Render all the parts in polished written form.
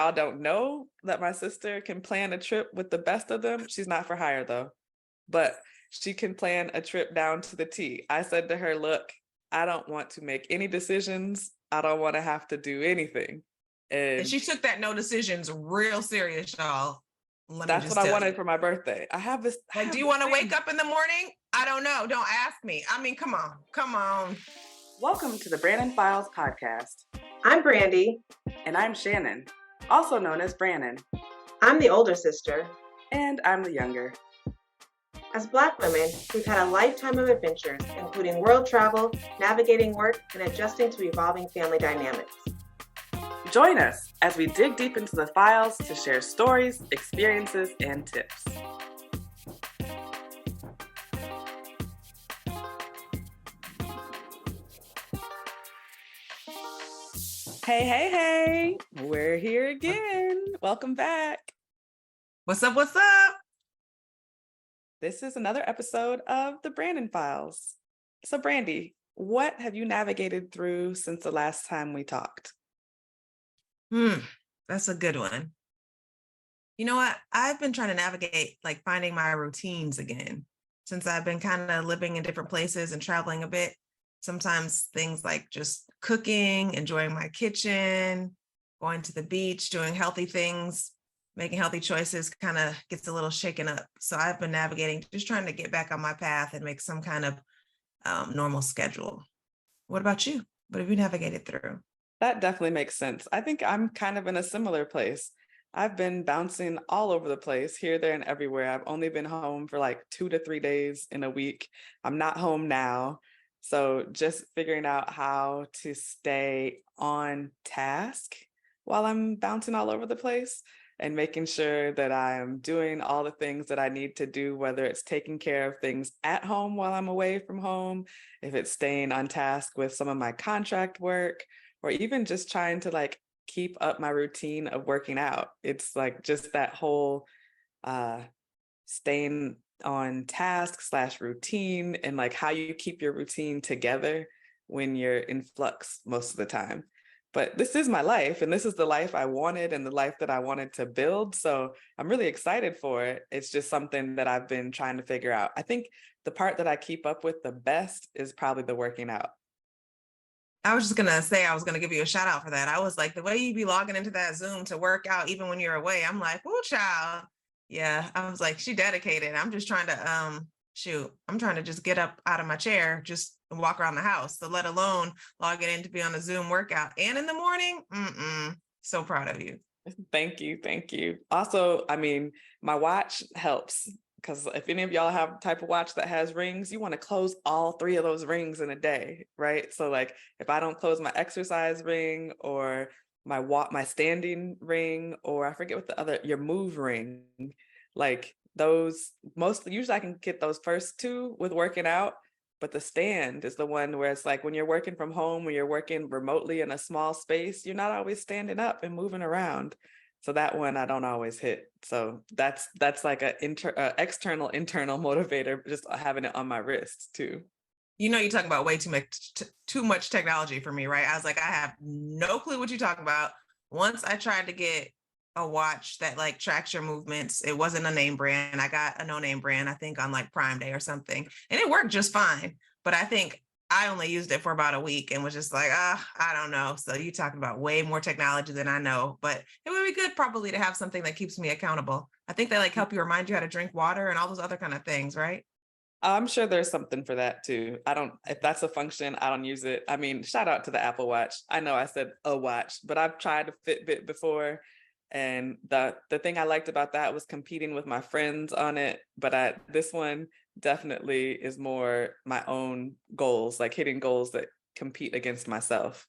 don't know that my sister can plan a trip with the best of them. She's not for hire though, but she can plan a trip down to the T. I said to her, look, I don't want to make any decisions. I don't want to have to do anything. And she took that no decisions real serious, y'all. That's what I wanted for my birthday. I have this. Like, do you want to wake up in the morning? I don't know. Don't ask me. I mean, come on. Welcome to the Brannon Files podcast. I'm Brandee. And I'm Shannon, also known as Brannon. I'm the older sister. And I'm the younger. As Black women, we've had a lifetime of adventures, including world travel, navigating work, and adjusting to evolving family dynamics. Join us as we dig deep into the files to share stories, experiences, and tips. Hey, we're here again. Welcome back. What's up? This is another episode of the Brannon Files. So Brandee, what have you navigated through since the last time we talked? That's a good one. You know what? I've been trying to navigate like finding my routines again since I've been kind of living in different places and traveling a bit. Sometimes things like just cooking, enjoying my kitchen, going to the beach, doing healthy things, making healthy choices kind of gets a little shaken up. So I've been navigating, just trying to get back on my path and make some kind of normal schedule. What about you? What have you navigated through? That definitely makes sense. I think I'm kind of in a similar place. I've been bouncing all over the place, here, there, and everywhere. I've only been home for like 2 to 3 days in a week. I'm not home now. So just figuring out how to stay on task while I'm bouncing all over the place and making sure that I am doing all the things that I need to do, whether it's taking care of things at home while I'm away from home, if it's staying on task with some of my contract work, or even just trying to like keep up my routine of working out. It's like just that whole staying on task / routine and like how you keep your routine together when you're in flux most of the time. But this is my life and this is the life I wanted and the life that I wanted to build. So I'm really excited for it. It's just something that I've been trying to figure out. I think the part that I keep up with the best is probably the working out. I was just going to say, I was going to give you a shout out for that. I was like, the way you be logging into that Zoom to work out, even when you're away, I'm like, oh, child. Yeah. I was like, she dedicated. I'm just trying to, I'm trying to just get up out of my chair, just walk around the house. So let alone logging in to be on a Zoom workout. And in the morning, so proud of you. Thank you. Also, I mean, my watch helps. Because if any of y'all have a type of watch that has rings, you want to close all 3 of those rings in a day, right? So like if I don't close my exercise ring or my standing ring, or I forget what your move ring, like those usually I can get those first 2 with working out, but the stand is the one where it's like when you're working from home, when you're working remotely in a small space, you're not always standing up and moving around. So that one I don't always hit. So that's like a external, internal motivator, just having it on my wrist too. You know, you're talking about way too much technology for me, right? I was like, I have no clue what you're talking about. Once I tried to get a watch that like tracks your movements. It wasn't a name brand. I got a no name brand, I think on like Prime Day or something. And it worked just fine. But I think I only used it for about a week and was just like, I don't know. So you talking about way more technology than I know, but it would be good probably to have something that keeps me accountable. I think they like help you remind you how to drink water and all those other kind of things, right? I'm sure there's something for that too. If that's a function, I don't use it. I mean, shout out to the Apple Watch. I know I said a watch, but I've tried a Fitbit before. And the thing I liked about that was competing with my friends on it. But this one definitely is more my own goals, like hitting goals that compete against myself.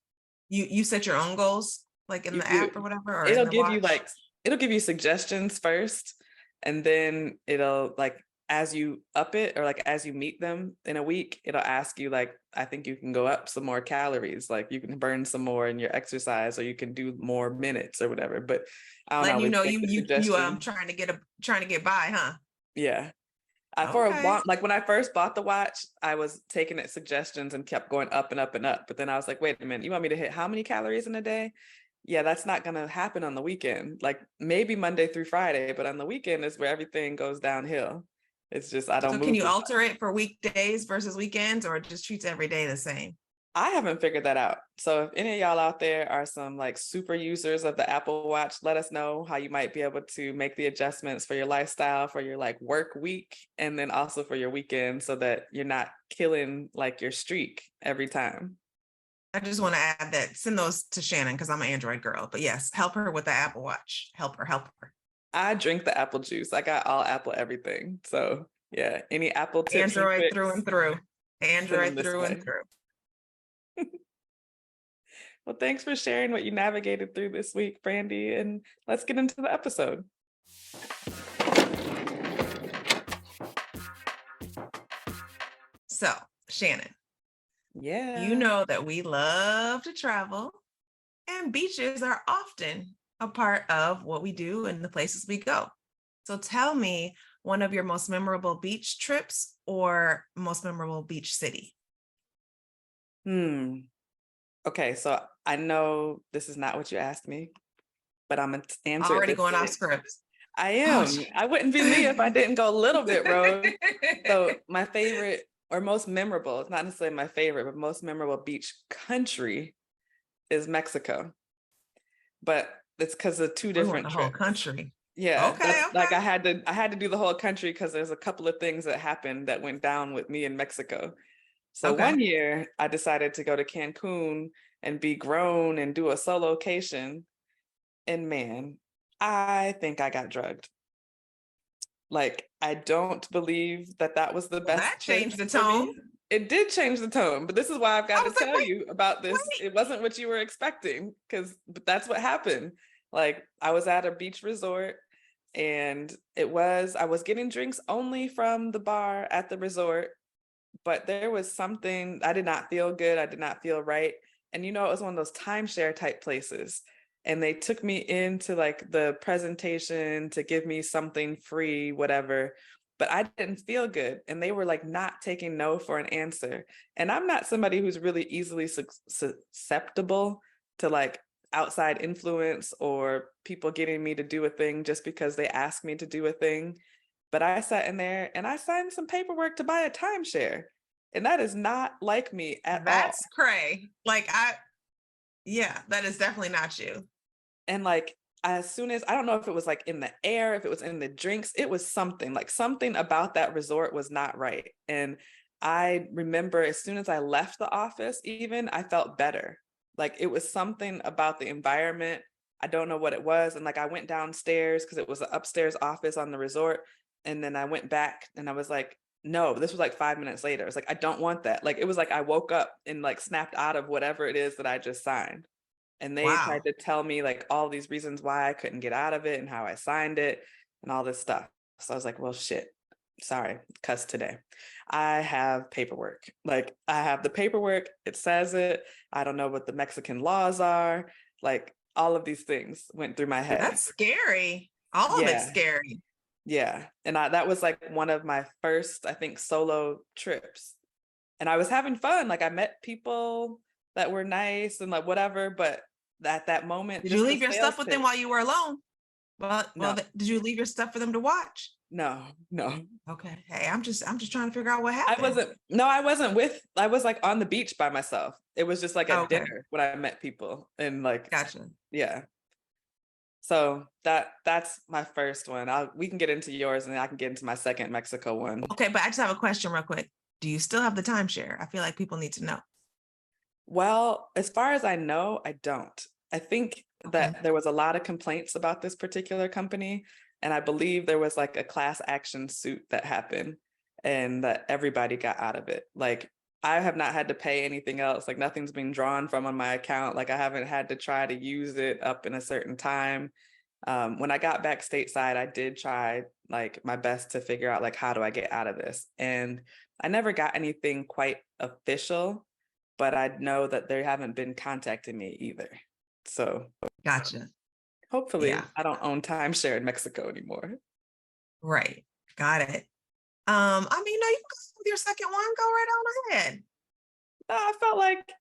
You set your own goals, like in the app or whatever, or it'll in the give watch? it'll give you suggestions first, and then it'll like as you up it or like as you meet them in a week, it'll ask you like, I think you can go up some more calories, like you can burn some more in your exercise, or you can do more minutes or whatever. But I don't Letting know. you trying to get by, huh? Yeah. For a Okay. while, like when I first bought the watch, I was taking it suggestions and kept going up and up and up. But then I was like, wait a minute, you want me to hit how many calories in a day? yeah, that's not going to happen on the weekend. Like maybe Monday through Friday, but on the weekend is where everything goes downhill. It's just, I don't So can move you as alter it for weekdays versus weekends, or it just treats every day the same? I haven't figured that out. So if any of y'all out there are some like super users of the Apple Watch, let us know how you might be able to make the adjustments for your lifestyle, for your like work week, and then also for your weekend so that you're not killing like your streak every time. I just want to add that, send those to Shannon because I'm an Android girl. But yes, help her with the Apple Watch. Help her, help her. I drink the apple juice. I got all Apple everything. So yeah, any Apple tips and Android through tricks, and through. send them Android this through way. and through. Well, thanks for sharing what you navigated through this week, Brandee, and let's get into the episode. So, Shannon, Yeah. you know that we love to travel, and beaches are often a part of what we do and the places we go. So tell me one of your most memorable beach trips or most memorable beach city. Okay, so I know this is not what you asked me, but I'm gonna answer it Already this going off way. script. I am. I wouldn't be me if I didn't go a little bit rogue. So my favorite or most memorable, it's not necessarily my favorite, but most memorable beach country is Mexico. But it's because of two We different want the whole trips. country. Yeah, Okay, that's like okay. I had to do the whole country because there's a couple of things that happened that went down with me in Mexico. So Okay. one year I decided to go to Cancun and be grown and do a solocation. And man, I think I got drugged. Like, I don't believe that that was the Well, best that changed choice the for tone. me. It did change the tone, but this is why I've got I to was like, tell you about this. wait. It wasn't what you were expecting, but that's what happened. Like, I was at a beach resort and I was getting drinks only from the bar at the resort, but there was something, I did not feel good. I did not feel right. And it was one of those timeshare type places. And they took me into like the presentation to give me something free, whatever. But I didn't feel good. And they were like not taking no for an answer. And I'm not somebody who's really easily susceptible to like outside influence or people getting me to do a thing just because they ask me to do a thing. But I sat in there and I signed some paperwork to buy a timeshare. And that is not like me at all. That's cray. Yeah, that is definitely not you. And like, as soon as, I don't know if it was like in the air, if it was in the drinks, it was something about that resort was not right. And I remember as soon as I left the office, even I felt better. Like it was something about the environment. I don't know what it was. And like, I went downstairs because it was an upstairs office on the resort. And then I went back and I was like, no, this was like 5 minutes later. It's like, I don't want that. Like, it was like I woke up and like snapped out of whatever it is that I just signed. And they tried Wow. to tell me like all these reasons why I couldn't get out of it and how I signed it and all this stuff. So I was like, well, shit, sorry, cuss today. I have paperwork. Like I have the paperwork. It says it. I don't know what the Mexican laws are. Like all of these things went through my head. That's scary. All of it's Yeah. scary. Yeah. And that was like one of my first, I think, solo trips. And I was having fun. Like I met people that were nice and like whatever, but at that moment, Did you just the leave your sales stuff with them pitch. while you were alone? Well, No, did you leave your stuff for them to watch? no. Okay. Hey, I'm just trying to figure out what I happened. I was like on the beach by myself. It was just like at Okay. dinner when I met people and like, Gotcha. yeah. So that's my first one. We can get into yours and then I can get into my second Mexico one. Okay, but I just have a question real quick. Do you still have the timeshare? I feel like people need to know. Well, as far as I know, I don't. I think that Okay. there was a lot of complaints about this particular company, and I believe there was like a class action suit that happened and that everybody got out of it. Like I have not had to pay anything else. Like nothing's been drawn from on my account. Like I haven't had to try to use it up in a certain time. When I got back stateside, I did try like my best to figure out like how do I get out of this, and I never got anything quite official, but I know that they haven't been contacting me either. So Gotcha. hopefully Yeah. I don't own timeshare in Mexico anymore. Right. Got it. I mean, no, you can go with your second one. Go right on ahead. No, I felt like,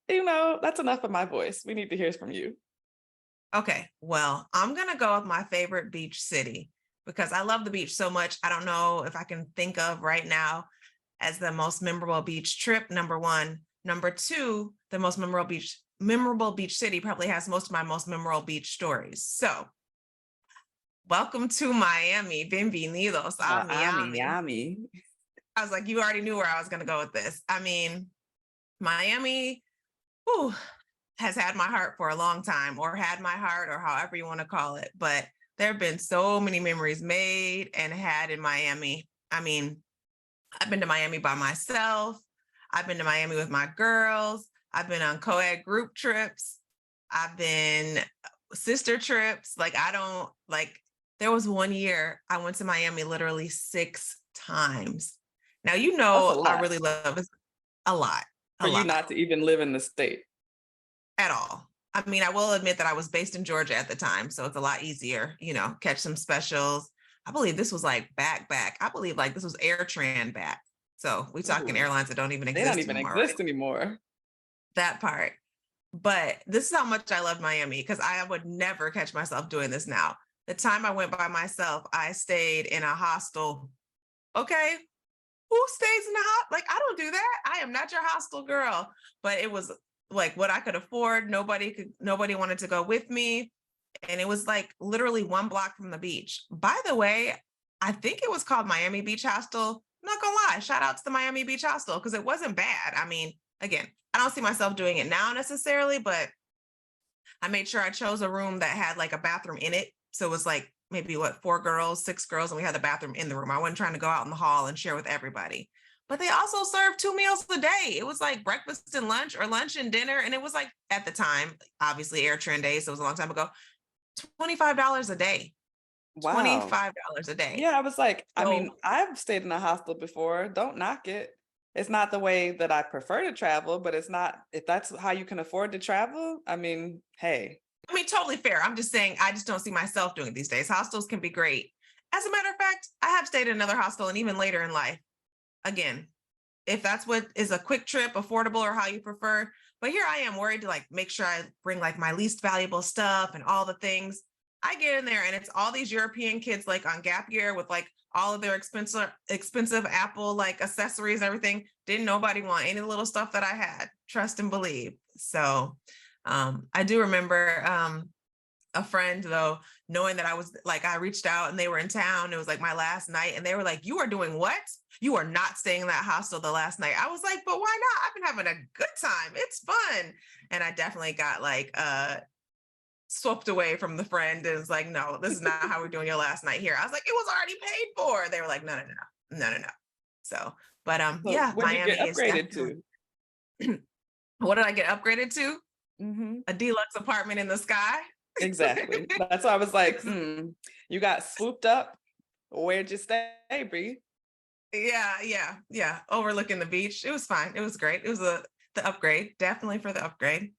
that's enough of my voice. We need to hear from you. Okay, well, I'm gonna go with my favorite beach city because I love the beach so much. I don't know if I can think of right now as the most memorable beach trip, number one. Number two, the most memorable beach city probably has most of my most memorable beach stories. So welcome to Miami. Bienvenidos a Miami, Miami. Miami. I was like, you already knew where I was gonna go with this. I mean, Miami, whew, has had my heart for a long time, or had my heart, or however you want to call it. But there have been so many memories made and had in Miami. I mean, I've been to Miami by myself. I've been to Miami with my girls. I've been on co-ed group trips. I've been sister trips. There was one year I went to Miami literally 6 times. Now, That's a I lot really love it. A lot, for a you lot. not to even live in the state. At all. I mean, I will admit that I was based in Georgia at the time, so it's a lot easier, catch some specials. I believe this was like back. I believe like this was AirTran back. So we talking Ooh, airlines that don't even they don't exist even anymore, right? exist anymore. That part. But this is how much I love Miami, because I would never catch myself doing this now. The time I went by myself, I stayed in a hostel. Okay, who stays in the house? Like, I don't do that. I am not your hostel girl. But it was like what I could afford. Nobody wanted to go with me. And it was like literally 1 block from the beach. By the way, I think it was called Miami Beach Hostel. I'm not gonna lie, shout out to the Miami Beach Hostel, because it wasn't bad. I mean, again, I don't see myself doing it now necessarily, but I made sure I chose a room that had like a bathroom in it. So it was like maybe 4 girls, 6 girls, and we had the bathroom in the room. I wasn't trying to go out in the hall and share with everybody. But they also served 2 meals a day. It was like breakfast and lunch, or lunch and dinner. And it was like, at the time, obviously AirTran days, so it was a long time ago, $25 a day. Wow. $25 a day. Yeah, I was like, I So mean, I've stayed in a hostel before. Don't knock it. It's not the way that I prefer to travel, but it's not, if that's how you can afford to travel, I mean, hey. I mean, totally fair. I'm just saying, I just don't see myself doing it these days. Hostels can be great. As a matter of fact, I have stayed in another hostel, and even later in life. Again, if that's what is a quick trip, affordable, or how you prefer. But here I am worried to like make sure I bring like my least valuable stuff and all the things. I get in there and it's all these European kids like on gap year with like all of their expensive Apple like accessories, everything. Didn't nobody want any little stuff that I had. Trust and believe. So I do remember a friend though, knowing that I was like, I reached out and they were in town. It was like my last night, and they were like, "You are doing what? You are not staying in that hostel the last night." I was like, "But why not? I've been having a good time. It's fun." And I definitely got like swept away from the friend, and it's like, "No, this is not how we're doing your last night here." I was like, "It was already paid for." They were like, "No. So, but So yeah, what'd you get Miami is upgraded definitely. to? What did I get upgraded to? Hmm. A deluxe apartment in the sky. Exactly. That's why I was like, you got swooped up. Where'd you stay, Bree? Yeah. Overlooking the beach. It was fine. It was great. It was the upgrade, definitely for the upgrade.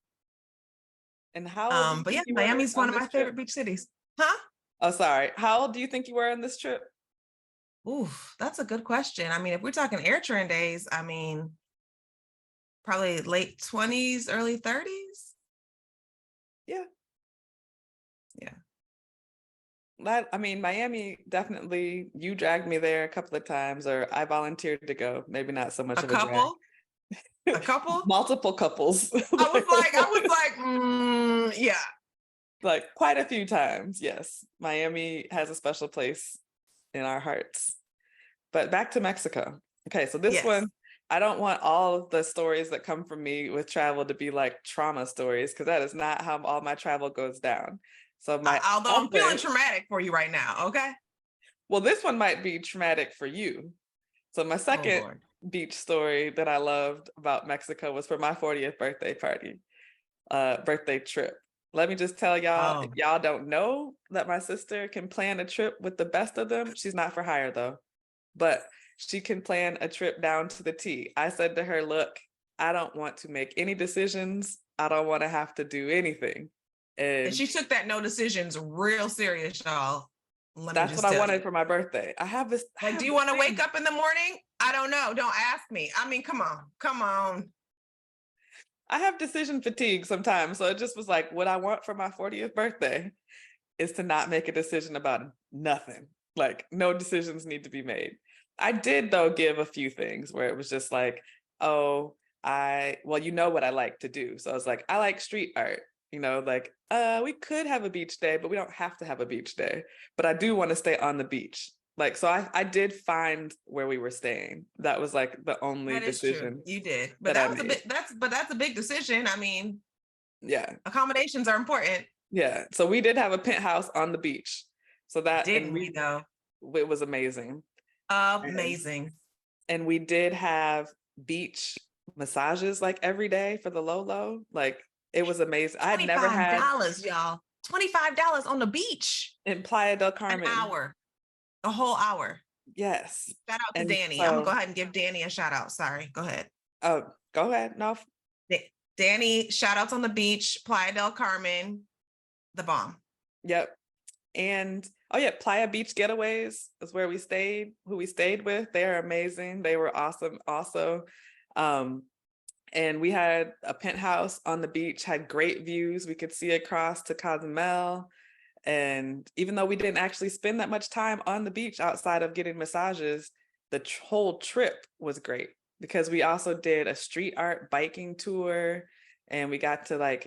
And how old do you But yeah, think you were Miami's one on of my this trip? favorite beach cities. Huh? Oh, sorry. How old do you think you were on this trip? Ooh, that's a good question. I mean, if we're talking AirTran days, I mean, probably late 20s, early 30s. Yeah. Yeah. I mean, Miami, definitely, you dragged me there a couple of times, or I volunteered to go. Maybe not so much A of a drag. couple? A couple? Multiple couples. Yeah. Like quite a few times. Yes. Miami has a special place in our hearts. But back to Mexico. Okay, so this Yes. one, I don't want all of the stories that come from me with travel to be like trauma stories, because that is not how all my travel goes down. So my Although I'm feeling other, traumatic for you right now. Okay. well, this one might be traumatic for you. So my Oh second Lord. beach story that I loved about Mexico was for my 40th birthday trip. Let me just tell y'all, if Oh. y'all don't know that my sister can plan a trip with the best of them, she's not for hire though, but she can plan a trip down to the T. I said to her, look, I don't want to make any decisions. I don't want to have to do anything. And And she took that no decisions real serious, y'all. Let me that's what just I tell you. wanted for my birthday. I have this. Like, do you want to wake up in the morning? I don't know. Don't ask me. I mean, come on. I have decision fatigue sometimes. So it just was like, what I want for my 40th birthday is to not make a decision about nothing. Like no decisions need to be made. I did though give a few things where it was just like, oh, well, you know what I like to do. So I was like, I like street art, like we could have a beach day, but we don't have to have a beach day. But I do want to stay on the beach. Like, so I did find where we were staying. That was like the only That is true. decision You did. But that I that was made. that's a big decision. I mean, Yeah. accommodations are important. Yeah. So we did have a penthouse on the beach. So that Didn't we though? it was amazing. Amazing. And we did have beach massages like every day for the low. Like it was amazing. I had never had $25, y'all. $25 on the beach. in Playa del Carmen. An hour. A whole hour. Yes. Shout out to And Danny. so, I'm gonna go ahead and give Danny a shout out. Sorry, go ahead. Oh, go ahead. No. Danny, shout outs on the beach, Playa del Carmen, the bomb. Yep. And oh yeah, Playa Beach Getaways is where we stayed, who we stayed with. They are amazing. They were awesome also. And we had a penthouse on the beach, had great views. We could see across to Cozumel. And even though we didn't actually spend that much time on the beach outside of getting massages, the whole trip was great because we also did a street art biking tour and we got to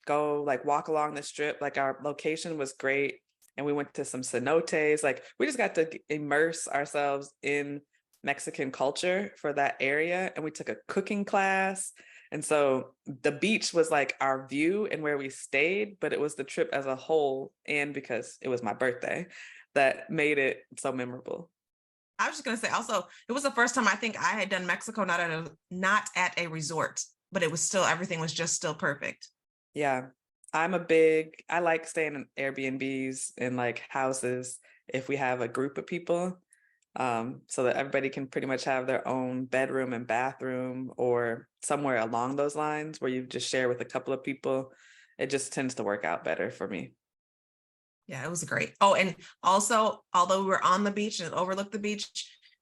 go walk along the strip. Like our location was great. And we went to some cenotes. Like we just got to immerse ourselves in Mexican culture for that area. And we took a cooking class. And so the beach was like our view and where we stayed, but it was the trip as a whole. And because it was my birthday, that made it so memorable. I was just going to say also, it was the first time I think I had done Mexico, not at a resort, but it was still, everything was just still perfect. Yeah. I like staying in Airbnbs and houses if we have a group of people, so that everybody can pretty much have their own bedroom and bathroom or somewhere along those lines where you just share with a couple of people. It just tends to work out better for me. Yeah, it was great. Oh, and also, although we were on the beach and overlooked the beach,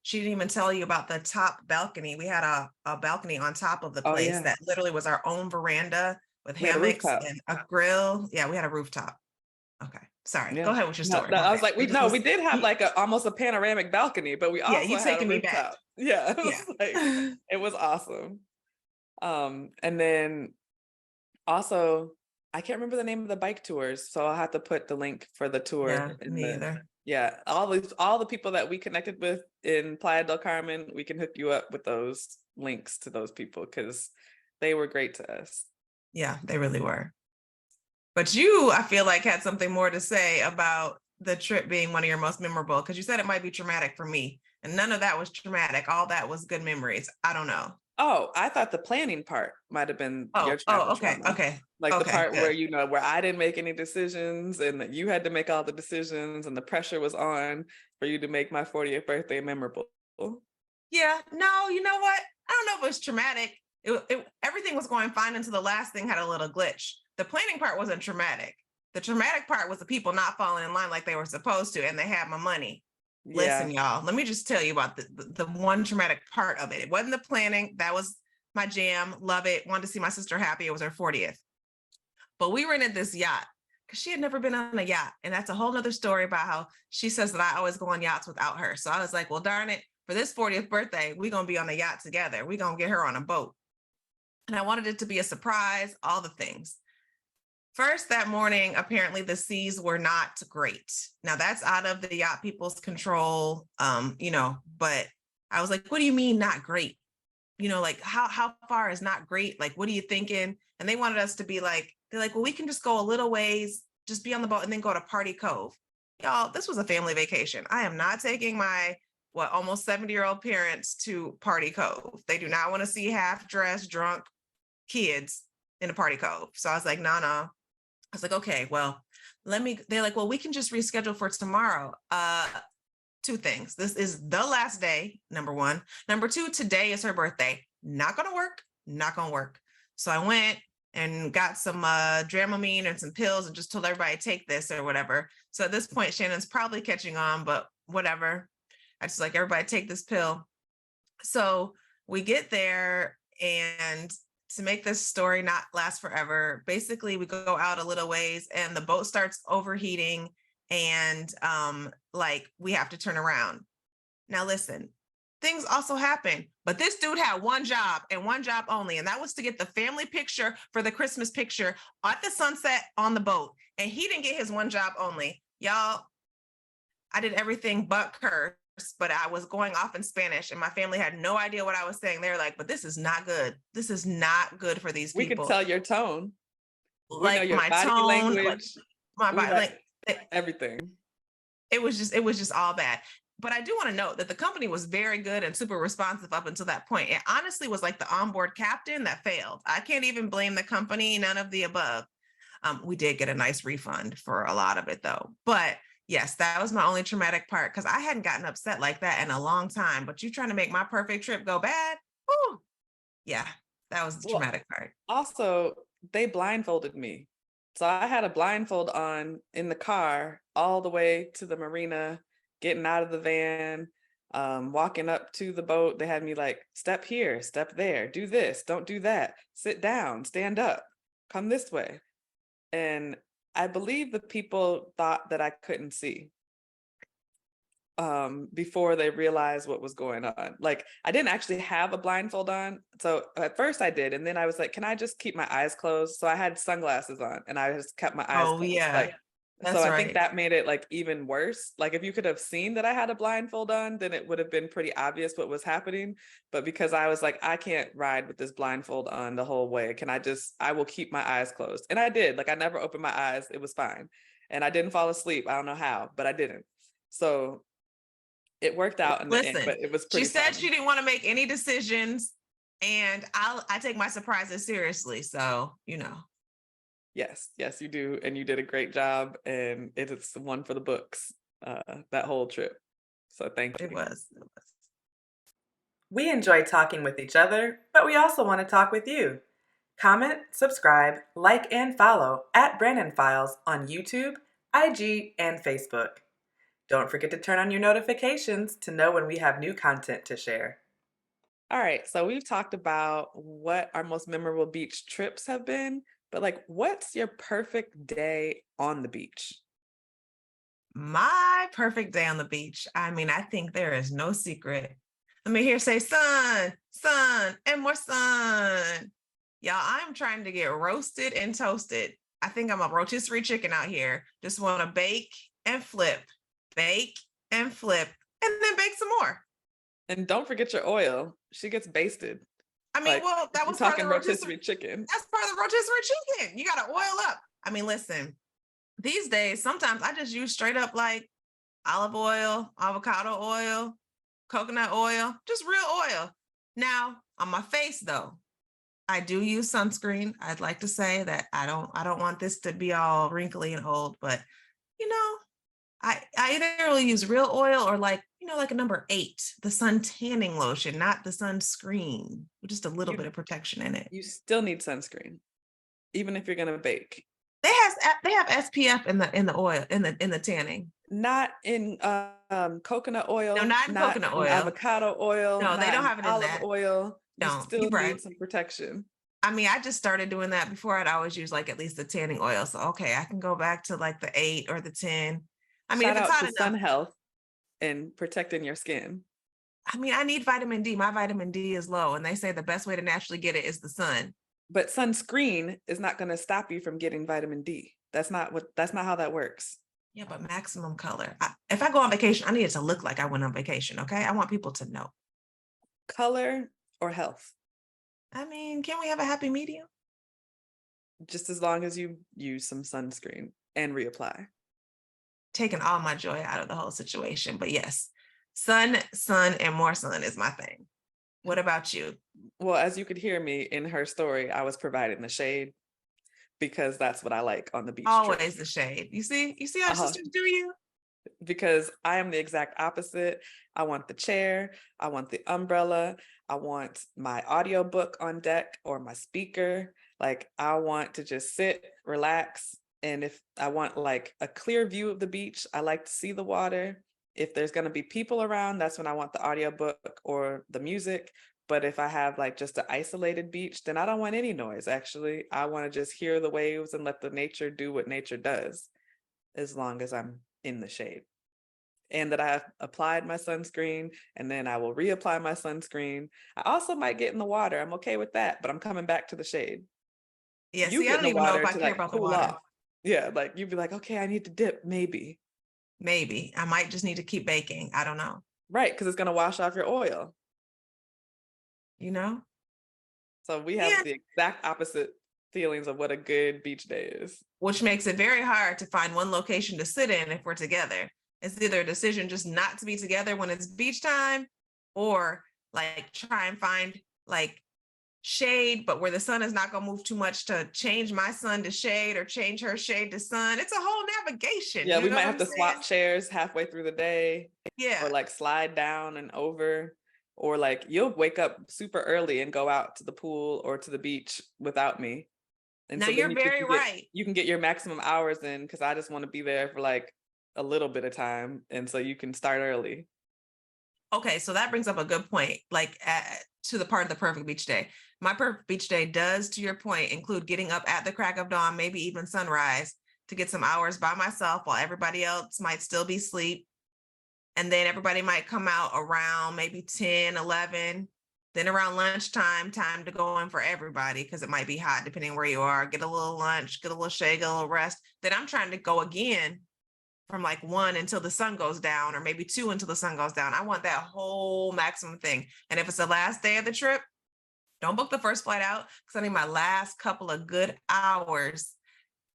she didn't even tell you about the top balcony. We had a balcony on top of the place that literally was our own veranda with hammocks and a grill. Yeah, we had a rooftop. Okay, sorry. Yeah. Go ahead with your story. No, I was like, we did have almost a panoramic balcony, but we also you had taking a me rooftop. back. Yeah, it was awesome. And then also, I can't remember the name of the bike tours, so I'll have to put the link for the tour. Yeah, me either. Yeah, all the people that we connected with in Playa del Carmen, we can hook you up with those links to those people because they were great to us. Yeah, they really were. But you, I feel like, had something more to say about the trip being one of your most memorable, because you said it might be traumatic for me, and none of that was traumatic. All that was good memories. I don't know. Oh, I thought the planning part might have been your okay. trauma. Okay. The part where, where I didn't make any decisions and that you had to make all the decisions and the pressure was on for you to make my 40th birthday memorable. Yeah, no, you know what? I don't know if it was traumatic. Everything was going fine until the last thing had a little glitch. The planning part wasn't traumatic. The traumatic part was the people not falling in line like they were supposed to, and they had my money. Yeah. Listen, y'all, let me just tell you about the one traumatic part of it. It wasn't the planning. That was my jam. Love it. Wanted to see my sister happy. It was her 40th. But we rented this yacht because she had never been on a yacht. And that's a whole nother story about how she says that I always go on yachts without her. So I was like, well, darn it. For this 40th birthday, we're going to be on a yacht together. We're going to get her on a boat. And I wanted it to be a surprise, all the things. First, that morning, apparently the seas were not great. Now that's out of the yacht people's control, but I was like, what do you mean not great? How far is not great? Like, what are you thinking? And they wanted us to be like, they're like, well, we can just go a little ways, just be on the boat and then go to Party Cove. Y'all, this was a family vacation. I am not taking my, almost 70-year-old parents to Party Cove. They do not want to see half-dressed, drunk kids in a Party Cove. So I was like, no. I was like, okay, well, they're like, well, we can just reschedule for tomorrow. Two things. This is the last day, number one. Number two, today is her birthday. Not going to work. So I went and got some Dramamine and some pills and just told everybody take this or whatever. So at this point, Shannon's probably catching on, but whatever. I just like, everybody take this pill. So we get there and to make this story not last forever, basically we go out a little ways and the boat starts overheating and like we have to turn around. Now listen, things also happen, but this dude had one job and one job only, and that was to get the family picture for the Christmas picture at the sunset on the boat. And he didn't get his one job only. Y'all, I did everything but curse, but I was going off in Spanish and my family had no idea what I was saying. They're like, but this is not good. This is not good for these We people. could tell your tone. We know Like your my body tone, language. my body, like everything. it was just all bad. But I do want to note that the company was very good and super responsive up until that point. It honestly was like the onboard captain that failed. I can't even blame the company, none of the above. We did get a nice refund for a lot of it though. But yes, that was my only traumatic part because I hadn't gotten upset like that in a long time. But you trying to make my perfect trip go bad? Whew. Yeah, that was the traumatic part. Also, they blindfolded me. So I had a blindfold on in the car all the way to the marina, getting out of the van, walking up to the boat. They had me like, step here, step there, do this, don't do that, sit down, stand up, come this way. And I believe the people thought that I couldn't see before they realized what was going on. Like I didn't actually have a blindfold on. So at first I did. And then I was like, can I just keep my eyes closed? So I had sunglasses on and I just kept my eyes closed. Yeah. Like, that's so I right. think that made it like even worse. Like if you could have seen that I had a blindfold on, then it would have been pretty obvious what was happening. But because I was like, I can't ride with this blindfold on the whole way. I will keep my eyes closed. And I did. Like I never opened my eyes. It was fine. And I didn't fall asleep. I don't know how, but I didn't. So it worked out in the end, but it was pretty She said fun. she didn't want to make any decisions, and I take my surprises seriously. So, you know. Yes, you do. And you did a great job. And it is one for the books, that whole trip. So thank you. It was. We enjoy talking with each other, but we also want to talk with you. Comment, subscribe, like, and follow at Brannon Files on YouTube, IG, and Facebook. Don't forget to turn on your notifications to know when we have new content to share. All right, so we've talked about what our most memorable beach trips have been, but like, what's your perfect day on the beach? My perfect day on the beach. I mean, I think there is no secret. Let me hear say sun, sun, and more sun. Y'all, I'm trying to get roasted and toasted. I think I'm a rotisserie chicken out here. Just want to bake and flip, bake and flip, and then bake some more. And don't forget your oil. She gets basted. I mean, Like, well, that was talking part of the rotisserie chicken. That's part of the rotisserie chicken. You got to oil up. I mean, listen, these days, sometimes I just use straight up like olive oil, avocado oil, coconut oil, just real oil. Now, on my face though, I do use sunscreen. I'd like to say that I don't want this to be all wrinkly and old, but you know, I either really use real oil or like, you know, like a number 8, the sun tanning lotion, not the sunscreen, with just a little bit of protection in it. You still need sunscreen, even if you're gonna bake. They have SPF in the oil in the tanning. Not in coconut oil. No, not in coconut oil. Avocado oil. No, they don't have it in olive that. oil. You No, still need some protection. I mean, I just started doing that before. I'd always use like at least the tanning oil. So okay, I can go back to like the 8 or the 10. I mean, Shout if it's out hot to enough, sun health and protecting your skin. I mean, I need vitamin D. My vitamin D is low, and they say the best way to naturally get it is the sun. But sunscreen is not going to stop you from getting vitamin D. That's not how that works. Yeah, but maximum color. If I go on vacation, I need it to look like I went on vacation. Okay, I want people to know. Color or health? I mean, can we have a happy medium? Just as long as you use some sunscreen and reapply. Taking all my joy out of the whole situation. But yes, sun, and more sun is my thing. What about you? Well, as you could hear me in her story, I was providing the shade because that's what I like on the beach. Always trip. The shade. You see how sisters do you? Because I am the exact opposite. I want the chair. I want the umbrella. I want my audiobook on deck or my speaker. Like I want to just sit, relax. And if I want like a clear view of the beach, I like to see the water. If there's going to be people around, that's when I want the audiobook or the music. But if I have like just an isolated beach, then I don't want any noise. Actually, I want to just hear the waves and let the nature do what nature does, as long as I'm in the shade. And that I have applied my sunscreen, and then I will reapply my sunscreen. I also might get in the water. I'm okay with that, but I'm coming back to the shade. Yeah, You see, I get in don't the even know if water I to care like about the cool water. off. Yeah, like you'd be like, okay, I need to dip, maybe. Maybe I might just need to keep baking. I don't know. Right, because it's gonna wash off your oil. You know? So we Yeah. have the exact opposite feelings of what a good beach day is. Which makes it very hard to find one location to sit in if we're together. It's either a decision just not to be together when it's beach time, or like try and find like shade, but where the sun is not going to move too much to change my sun to shade or change her shade to sun. It's a whole navigation. Yeah, You we know might what have I'm to saying? swap chairs halfway through the day, Yeah. or like slide down and over, or like you'll wake up super early and go out to the pool or to the beach without me. And Now so then you're you very can right. you can get your maximum hours in, because I just want to be there for like a little bit of time. And so you can start early. Okay, so that brings up a good point, like to the part of the perfect beach day. My perfect beach day does, to your point, include getting up at the crack of dawn, maybe even sunrise, to get some hours by myself while everybody else might still be asleep. And then everybody might come out around maybe 10, 11. Then around lunchtime, time to go in for everybody, because it might be hot depending on where you are. Get a little lunch, get a little shade, get a little rest. Then I'm trying to go again from like 1 until the sun goes down, or maybe 2 until the sun goes down. I want that whole maximum thing. And if it's the last day of the trip, don't book the first flight out, because I need my last couple of good hours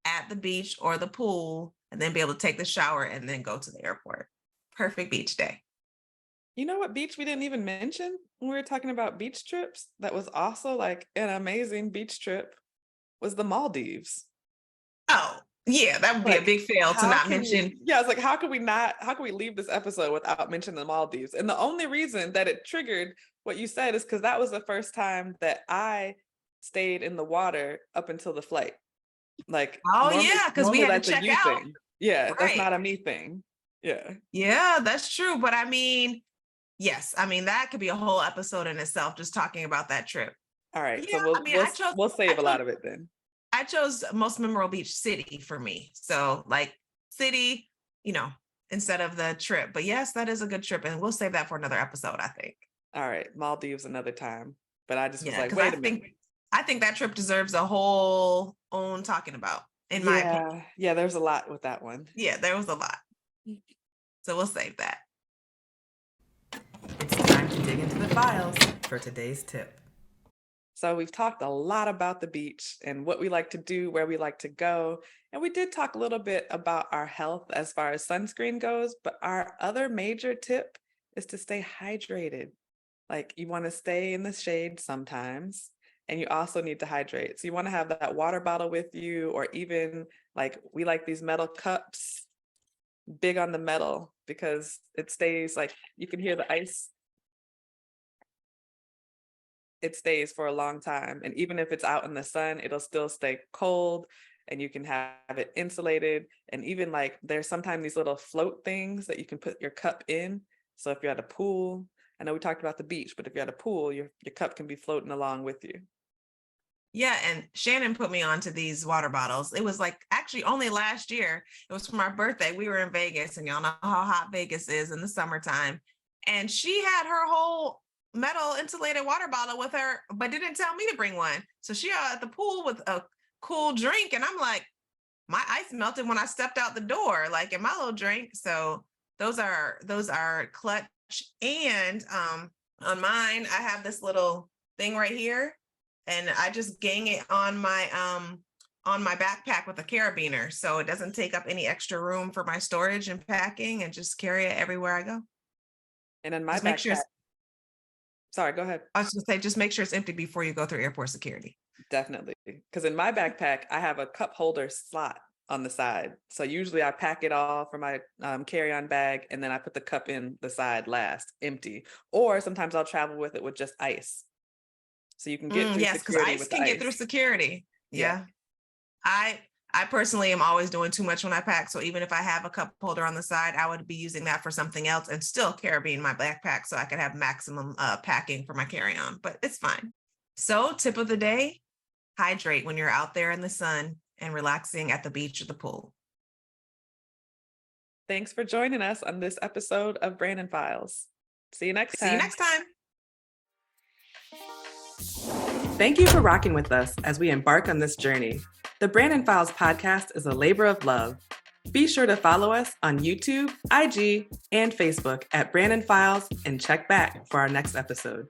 at the beach or the pool, and then be able to take the shower and then go to the airport. Perfect beach day. You know what beach we didn't even mention when we were talking about beach trips? That was also like an amazing beach trip, was the Maldives. Oh, yeah, that would be a Like, big fail to how not can mention. we, yeah, it's like, how can we leave this episode without mentioning the Maldives? And the only reason that it triggered what you said is because that was the first time that I stayed in the water up until the flight. Like, Oh, yeah, because we normally had that's to a check you out. thing. Yeah, that's Right. not a me thing. Yeah. Yeah, that's true. But I mean, yes, I mean, that could be a whole episode in itself, just talking about that trip. All right. Yeah, So I mean, we'll save a lot of it then. I chose most memorable beach city for me. So like city, instead of the trip. But yes, that is a good trip. And we'll save that for another episode, I think. All right. Maldives another time. But I just was Yeah, like, because wait a minute. I think that trip deserves a whole own talking about, in my opinion. Yeah, there's a lot with that one. Yeah, there was a lot. So we'll save that. It's time to dig into the files for today's tip. So we've talked a lot about the beach and what we like to do, where we like to go. And we did talk a little bit about our health as far as sunscreen goes, but our other major tip is to stay hydrated. Like, you want to stay in the shade sometimes, and you also need to hydrate. So you want to have that water bottle with you, or even like, we like these metal cups, big on the metal, because it stays, like, you can hear the ice. It stays for a long time. And even if it's out in the sun, it'll still stay cold, and you can have it insulated. And even like, there's sometimes these little float things that you can put your cup in. So if you're at a pool, I know we talked about the beach, but if you're at a pool, your cup can be floating along with you. Yeah, and Shannon put me onto these water bottles. It was like actually only last year. It was for my birthday. We were in Vegas, and y'all know how hot Vegas is in the summertime. And she had her whole metal insulated water bottle with her, but didn't tell me to bring one. So she at the pool with a cool drink, and I'm like, my ice melted when I stepped out the door, like in my little drink. So those are clutch. And on mine, I have this little thing right here, and I just gang it on my backpack with a carabiner, so it doesn't take up any extra room for my storage and packing, and just carry it everywhere I go. And in my Just make sure backpack, sorry, go ahead. I was going to say, just make sure it's empty before you go through airport security. Definitely. Because in my backpack, I have a cup holder slot on the side. So usually I pack it all for my carry-on bag, and then I put the cup in the side last, empty. Or sometimes I'll travel with it with just ice. So you can get through yes, because security ice with can the get through security. Yeah. I I personally am always doing too much when I pack. So even if I have a cup holder on the side, I would be using that for something else and still carrying my backpack so I could have maximum packing for my carry-on, but it's fine. So tip of the day, hydrate when you're out there in the sun and relaxing at the beach or the pool. Thanks for joining us on this episode of Brannon Files. See you next time. See you next time. Thank you for rocking with us as we embark on this journey. The Brannon Files podcast is a labor of love. Be sure to follow us on YouTube, IG, and Facebook at Brannon Files and check back for our next episode.